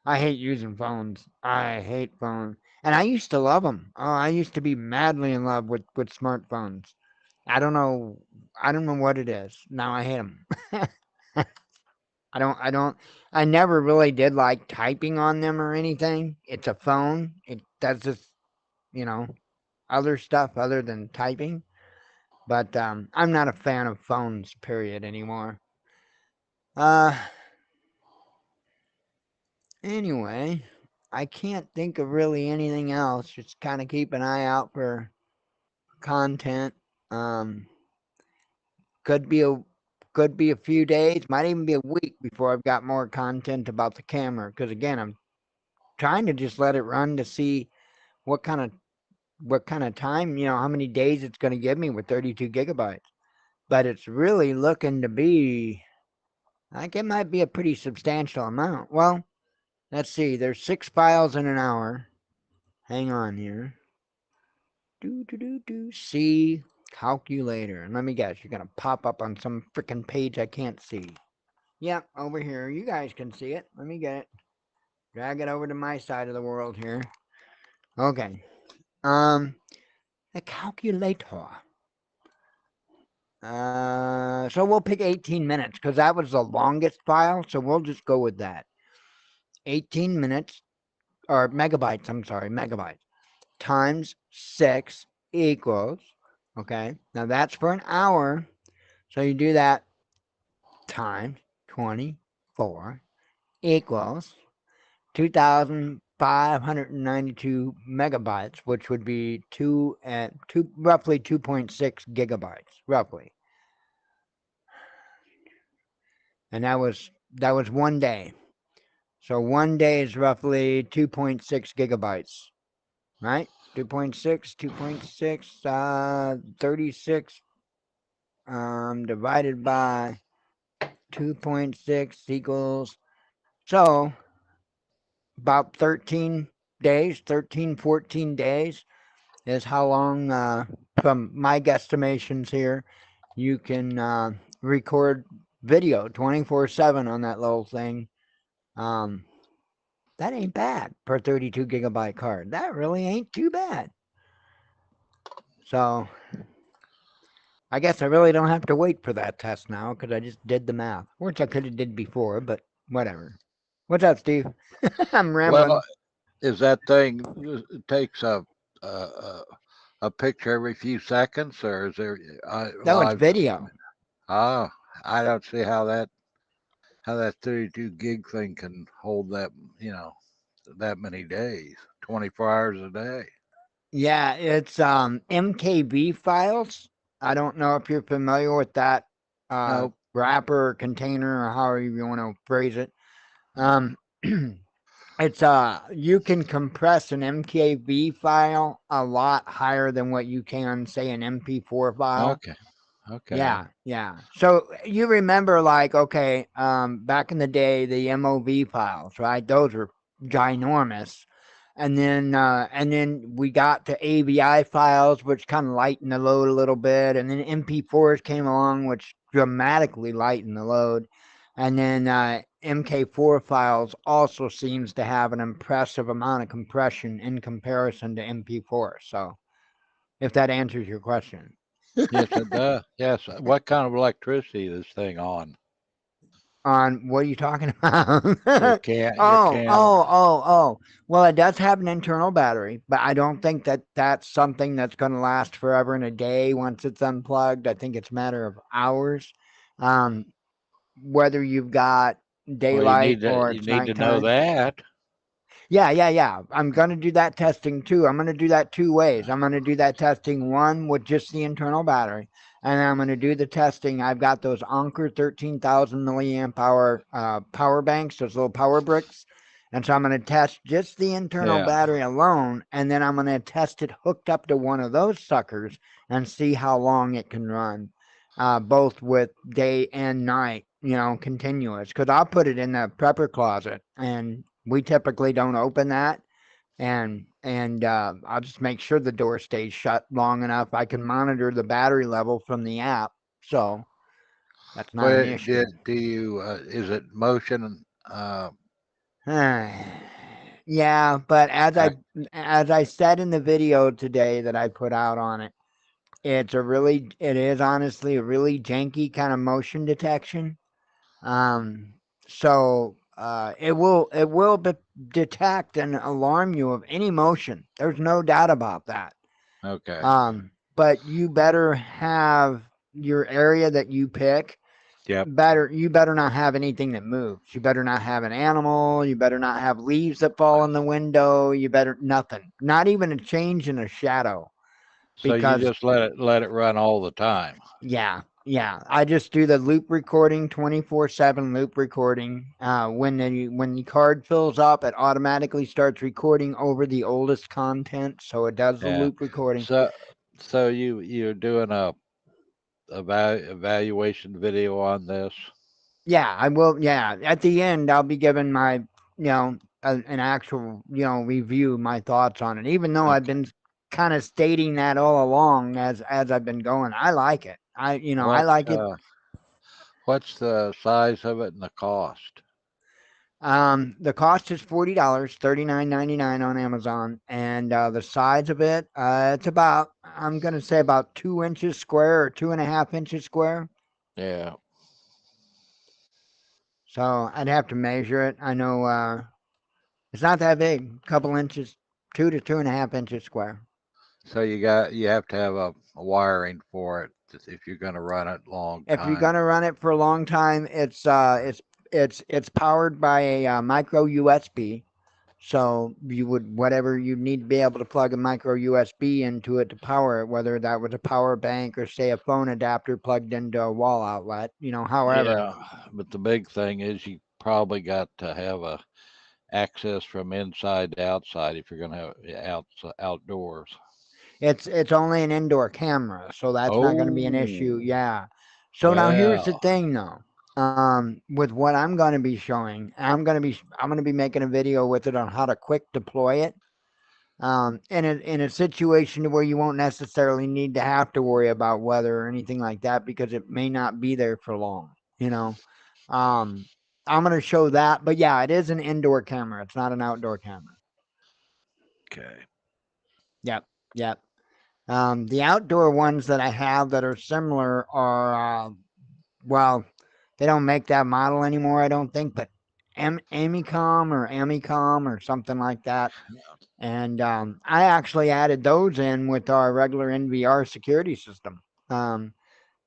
I hate using phones. I hate phones. And I used to love them. Oh, I used to be madly in love with smartphones. I don't know. I don't know what it is. Now I hate them. I never really did like typing on them or anything. It's a phone. It does this, you know, other stuff other than typing. But I'm not a fan of phones, period, anymore. Uh, Anyway, I can't think of really anything else. Just kind of keep an eye out for content. Um, could be a could be a few days, might even be a week before I've got more content about the camera. Because again, I'm trying to just let it run to see what kind of time, how many days it's going to give me with 32 gigabytes. But it's really looking to be like it might be a pretty substantial amount. Well, let's see. There's 6 files in an hour. Hang on here. See calculator. And let me guess, you're going to pop up on some freaking page I can't see. Yep, over here. You guys can see it. Let me get it. Drag it over to my side of the world here. Okay. The calculator. So we'll pick 18 minutes because that was the longest file. So we'll just go with that. 18 minutes, or megabytes, I'm sorry, megabytes, times 6 equals, okay, now that's for an hour. So you do that times 24 equals 2,592 megabytes, which would be roughly 2.6 gigabytes, roughly. And that was 1 day. So 1 day is roughly 2.6 gigabytes, right? 2.6, 36 divided by 2.6 equals, so about 13 days, 14 days is how long, from my guesstimations here, you can record video 24/7 on that little thing. That ain't bad for a 32 gigabyte card. That really ain't too bad. So I guess I really don't have to wait for that test now because I just did the math, which I could have did before, but whatever. What's up, Steve? I'm rambling. Well, is that thing it takes a picture every few seconds, or is there No, it's live? video. Ah, I don't see how that 32 gig thing can hold that many days, 24 hours a day. Yeah, it's MKV files. I don't know if you're familiar with that Nope. wrapper or container or however you want to phrase it. It's you can compress an MKV file a lot higher than what you can say an MP4 file. Okay. Yeah. So you remember, like, okay, back in the day, the MOV files, right? Those were ginormous. and then we got to AVI files, which kind of lightened the load a little bit, and then MP4s came along, which dramatically lightened the load, and then MK4 files also seems to have an impressive amount of compression in comparison to MP4. So, if that answers your question. Yes, it does. Yes. What kind of electricity is this thing on? On what are you talking about? Your can, your Oh, camera. oh, oh, oh. Well, it does have an internal battery, but I don't think that that's something that's going to last forever and a day once it's unplugged. I think it's a matter of hours. Um, whether you've got Well, daylight or you it's need to know nighttime. that. Yeah. I'm going to do that testing too. I'm going to do that two ways. I'm going to do that testing, one with just the internal battery, and then I'm going to do the testing. I've got those Anker 13,000 milliamp hour power banks, those little power bricks. And so I'm going to test just the internal Yeah. battery alone, and then I'm going to test it hooked up to one of those suckers and see how long it can run, both with day and night, continuous. Because I'll put it in the prepper closet, and we typically don't open that, and I'll just make sure the door stays shut long enough. I can monitor the battery level from the app, so that's not an Well, issue. do you, is it motion, Yeah, but act? as I said in the video today that I put out on it, it is honestly a really janky kind of motion detection. Um, so it will detect and alarm you of any motion. There's no doubt about that. Okay. But you better have your area that you pick. Yep. You better not have anything that moves. You better not have an animal. You better not have leaves that fall in the window. You better nothing. Not even a change in a shadow. So you Because just let it run all the time. yeah. I just do the loop recording, 24/7 loop recording. When the card fills up, it automatically starts recording over the oldest content, so it does the Yeah. loop recording. So you're doing a evaluation video on this. Yeah, I will. Yeah, at the end, I'll be giving my, an actual, review, my thoughts on it. Even though I've Okay. been kind of stating that all along as I've been going, I like it. I What like it. what's the size of it and the cost? The cost is $40, $39.99 on Amazon, and the size of it, it's about, I'm gonna say about 2 inches square or 2.5 inches square. Yeah. So I'd have to measure it. I know it's not that big, a couple inches, 2 to 2.5 inches square. So you have to have a wiring for it if you're going to run it long If you're time. gonna run it for a long time, it's powered by a micro USB. So you would whatever you need to be able to plug a micro USB into it to power it, whether that was a power bank or say a phone adapter plugged into a wall outlet, however. Yeah, but the big thing is you probably got to have a access from inside to outside if you're going to have outdoors. It's only an indoor camera, so that's not going to be an issue. Oh, Yeah. So now here's the well, thing though. With what I'm going to be showing, I'm going to be making a video with it on how to quick deploy it. In a situation where you won't necessarily need to have to worry about weather or anything like that because it may not be there for long, you know. Um, I'm going to show that, but yeah, it is an indoor camera. It's not an outdoor camera. okay. Yep, yep. The outdoor ones that I have that are similar are, well, they don't make that model anymore, I don't think, but Amicom or something like that. And I actually added those in with our regular NVR security system.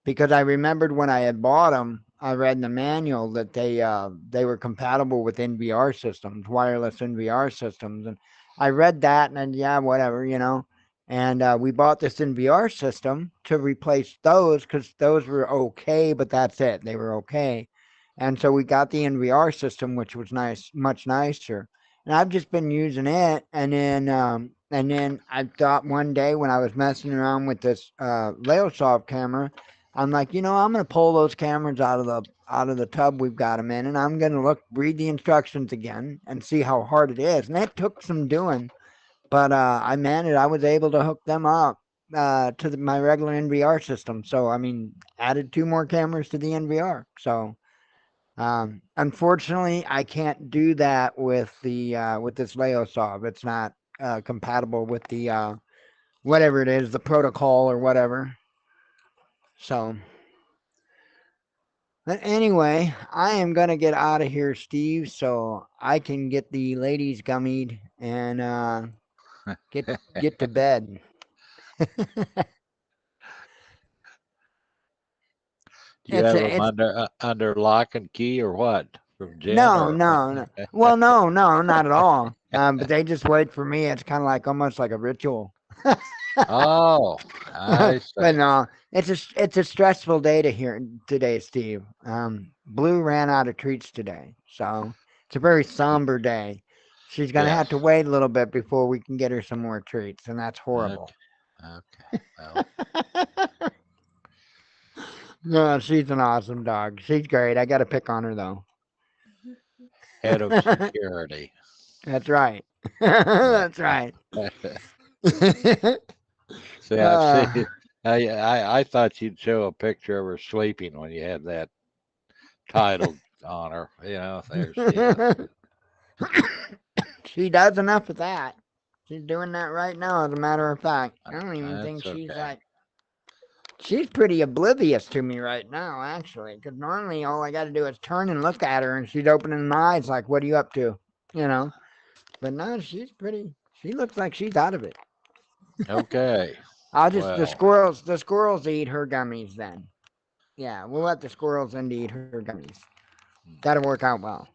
Because I remembered when I had bought them, I read in the manual that they were compatible with NVR systems, wireless NVR systems, and I read that and then, yeah, whatever. And we bought this NVR system to replace those because those were okay, but that's it. They were okay, and so we got the NVR system, which was nice, much nicer. And I've just been using it, and then I thought one day when I was messing around with this Leosoft camera, I'm like, I'm gonna pull those cameras out of the tub we've got them in, and I'm gonna read the instructions again and see how hard it is. And it took some doing, but I managed. I was able to hook them up to my regular NVR system. So I mean, added 2 more cameras to the NVR. So unfortunately, I can't do that with with this Leo saw. It's not compatible with the whatever it is, the protocol or whatever. So, but anyway, I am gonna get out of here, Steve, so I can get the ladies gummied and get to bed. Do you it's have them it's under lock and key or what from Jen no, or? no, no. Well, no, no, not at all. But they just wait for me. It's kind of like almost like a ritual. Oh, I But see. no, it's a stressful day today, Steve. Blue ran out of treats today, so it's a very somber day. She's gonna have Yes. to wait a little bit before we can get her some more treats, and that's horrible. Okay. Okay. Well, No, she's an awesome dog. She's great. I got to pick on her though. head of security. That's right. Yeah. That's right. See, I've uh, seen. I thought you'd show a picture of her sleeping when you had that title on her. There she is. she does enough of that. She's doing that right now, as a matter of fact. I don't even think That's she's okay. like. She's pretty oblivious to me right now, actually. Because normally all I got to do is turn and look at her, and she's opening her eyes like, "What are you up to?" You know. But no, she's pretty. She looks like she's out of it. Okay. I'll just Well, the squirrels eat her gummies then. Yeah, we'll let the squirrels in to eat her gummies. That'll work out well.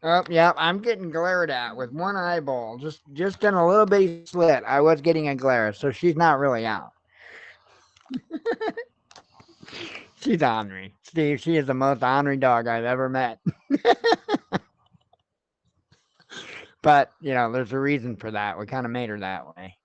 Oh, yeah, I'm getting glared at with one eyeball, just in a little bitty slit. I was getting a glare, so she's not really out. She's ornery, Steve. She is the most ornery dog I've ever met. But there's a reason for that. We kind of made her that way.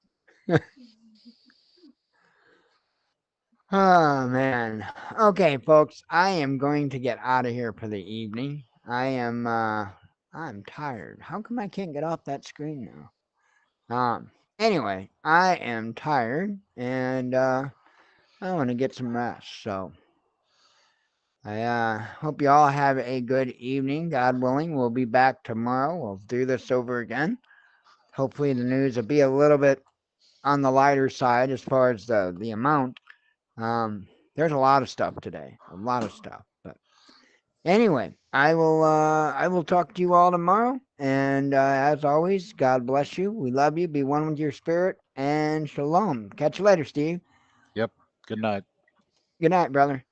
Oh man. Okay, folks, I am going to get out of here for the evening. I'm tired. How come I can't get off that screen now? Anyway, I am tired and I want to get some rest. So I hope you all have a good evening. God willing, we'll be back tomorrow. We'll do this over again. Hopefully the news will be a little bit on the lighter side as far as the amount. There's a lot of stuff today. A lot of stuff. But anyway, I will talk to you all tomorrow. And as always, God bless you. We love you. Be one with your spirit. And shalom. Catch you later, Steve. yep. Good night. Good night, brother.